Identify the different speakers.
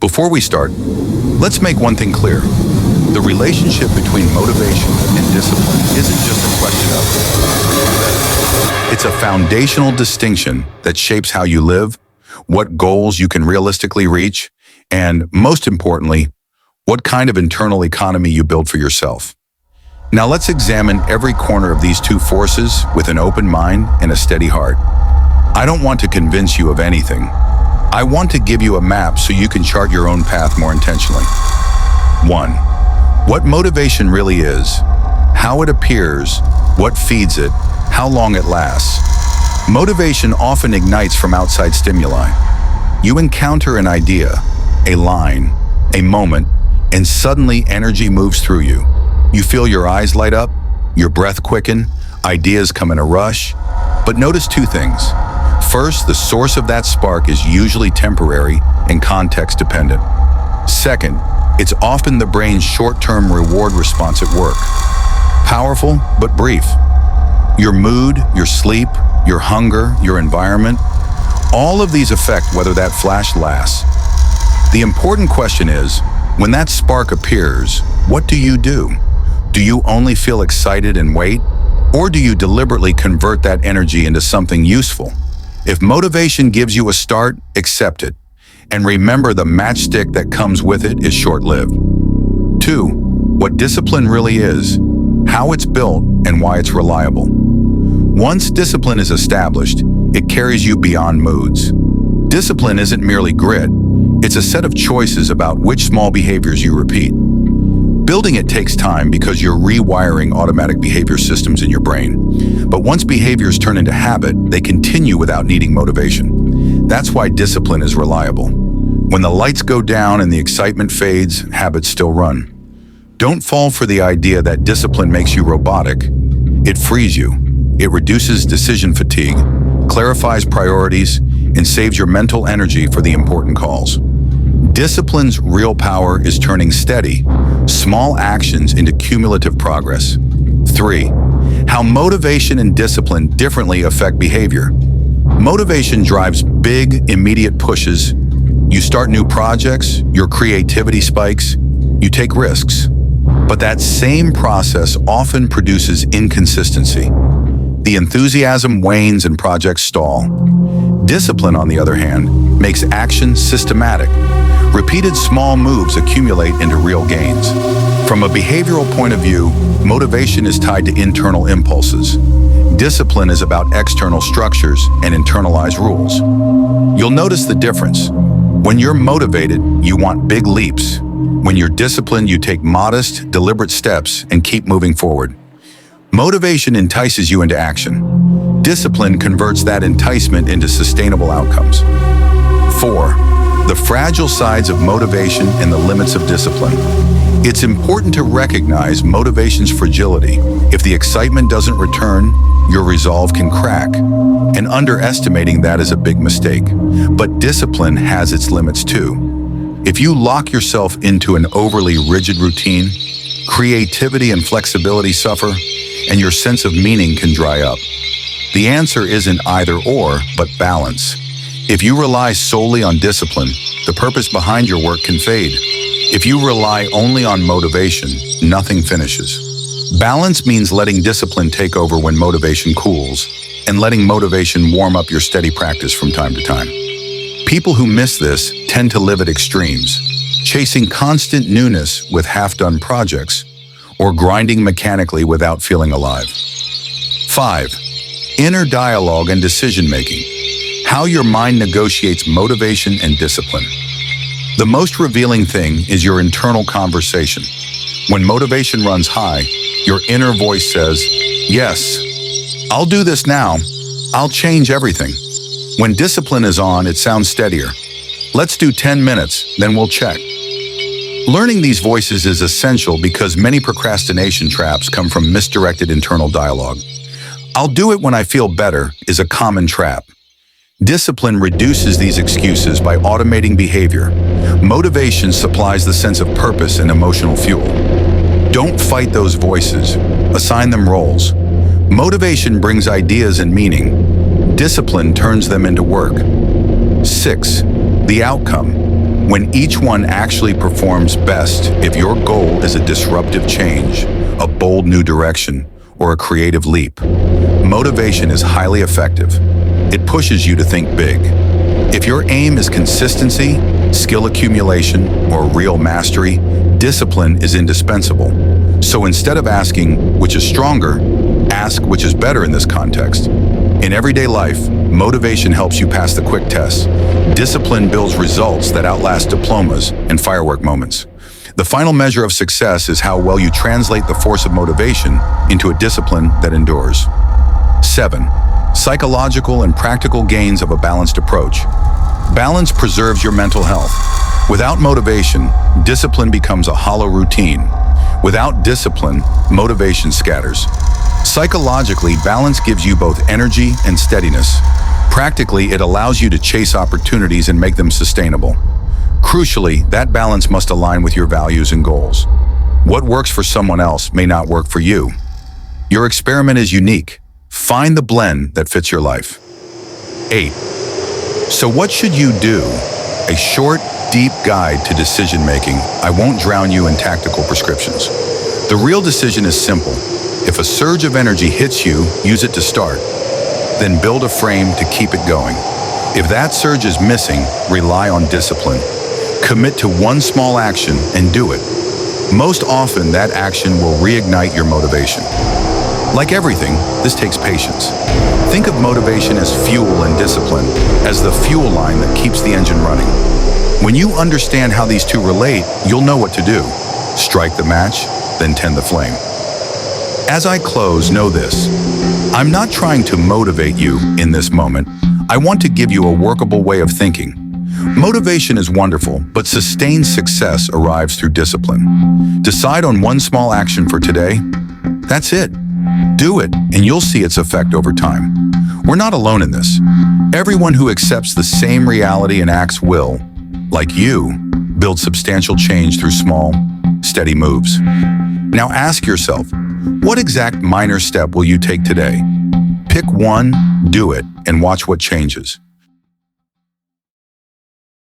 Speaker 1: Before we start, let's make one thing clear. The relationship between motivation and discipline isn't just a question of. It's a foundational distinction that shapes how you live, what goals you can realistically reach, and most importantly, what kind of internal economy you build for yourself. Now let's examine every corner of these two forces with an open mind and a steady heart. I don't want to convince you of anything. I want to give you a map so you can chart your own path more intentionally. 1. What motivation really is, how it appears, what feeds it, how long it lasts. Motivation often ignites from outside stimuli. You encounter an idea, a line, a moment, and suddenly energy moves through you. You feel your eyes light up, your breath quicken, ideas come in a rush. But notice two things. First, the source of that spark is usually temporary and context dependent. Second, it's often the brain's short-term reward response at work. Powerful, but brief. Your mood, your sleep, your hunger, your environment, all of these affect whether that flash lasts. The important question is, when that spark appears, what do you do? Do you only feel excited and wait? Or do you deliberately convert that energy into something useful? If motivation gives you a start, accept it. And remember, the matchstick that comes with it is short-lived. 2. What discipline really is, how it's built, and why it's reliable. Once discipline is established, it carries you beyond moods. Discipline isn't merely grit, it's a set of choices about which small behaviors you repeat. Building it takes time because you're rewiring automatic behavior systems in your brain. But once behaviors turn into habit, they continue without needing motivation. That's why discipline is reliable. When the lights go down and the excitement fades, habits still run. Don't fall for the idea that discipline makes you robotic. It frees you. It reduces decision fatigue, clarifies priorities, and saves your mental energy for the important calls. Discipline's real power is turning steady, small actions into cumulative progress. 3. How motivation and discipline differently affect behavior. Motivation drives big, immediate pushes. You start new projects, your creativity spikes, you take risks. But that same process often produces inconsistency. The enthusiasm wanes and projects stall. Discipline, on the other hand, makes action systematic. Repeated small moves accumulate into real gains. From a behavioral point of view, motivation is tied to internal impulses. Discipline is about external structures and internalized rules. You'll notice the difference. When you're motivated, you want big leaps. When you're disciplined, you take modest, deliberate steps and keep moving forward. Motivation entices you into action. Discipline converts that enticement into sustainable outcomes. 4. The fragile sides of motivation and the limits of discipline. It's important to recognize motivation's fragility. If the excitement doesn't return, your resolve can crack. And underestimating that is a big mistake. But discipline has its limits too. If you lock yourself into an overly rigid routine, creativity and flexibility suffer, and your sense of meaning can dry up. The answer isn't either or, but balance. If you rely solely on discipline, the purpose behind your work can fade. If you rely only on motivation, nothing finishes. Balance means letting discipline take over when motivation cools, and letting motivation warm up your steady practice from time to time. People who miss this tend to live at extremes, chasing constant newness with half-done projects, or grinding mechanically without feeling alive. 5. Inner dialogue and decision-making. How your mind negotiates motivation and discipline. The most revealing thing is your internal conversation. When motivation runs high, your inner voice says, "Yes, I'll do this now. I'll change everything." When discipline is on, it sounds steadier. "Let's do 10 minutes, then we'll check." Learning these voices is essential because many procrastination traps come from misdirected internal dialogue. "I'll do it when I feel better" is a common trap. Discipline reduces these excuses by automating behavior. Motivation supplies the sense of purpose and emotional fuel. Don't fight those voices. Assign them roles. Motivation brings ideas and meaning. Discipline turns them into work. 6. The outcome. when each one actually performs best if your goal is a disruptive change, a bold new direction, or a creative leap. Motivation is highly effective. It pushes you to think big. If your aim is consistency, skill accumulation, or real mastery, discipline is indispensable. So instead of asking which is stronger, ask which is better in this context. In everyday life, motivation helps you pass the quick tests. Discipline builds results that outlast diplomas and firework moments. The final measure of success is how well you translate the force of motivation into a discipline that endures. 7. Psychological and practical gains of a balanced approach. Balance preserves your mental health. Without motivation, discipline becomes a hollow routine. Without discipline, motivation scatters. Psychologically, balance gives you both energy and steadiness. Practically, it allows you to chase opportunities and make them sustainable. Crucially, that balance must align with your values and goals. What works for someone else may not work for you. Your experiment is unique. Find the blend that fits your life. 8. So what should you do? A short, deep guide to decision-making. I won't drown you in tactical prescriptions. The real decision is simple. If a surge of energy hits you, use it to start. Then build a frame to keep it going. If that surge is missing, rely on discipline. Commit to one small action and do it. Most often, that action will reignite your motivation. Like everything, this takes patience. Think of motivation as fuel and discipline, as the fuel line that keeps the engine running. When you understand how these two relate, you'll know what to do. Strike the match, then tend the flame. As I close, know this. I'm not trying to motivate you in this moment. I want to give you a workable way of thinking. Motivation is wonderful, but sustained success arrives through discipline. Decide on one small action for today. That's it. Do it, and you'll see its effect over time. We're not alone in this. Everyone who accepts the same reality and acts will, like you, build substantial change through small, steady moves. Now ask yourself, what exact minor step will you take today? Pick one, do it, and watch what changes.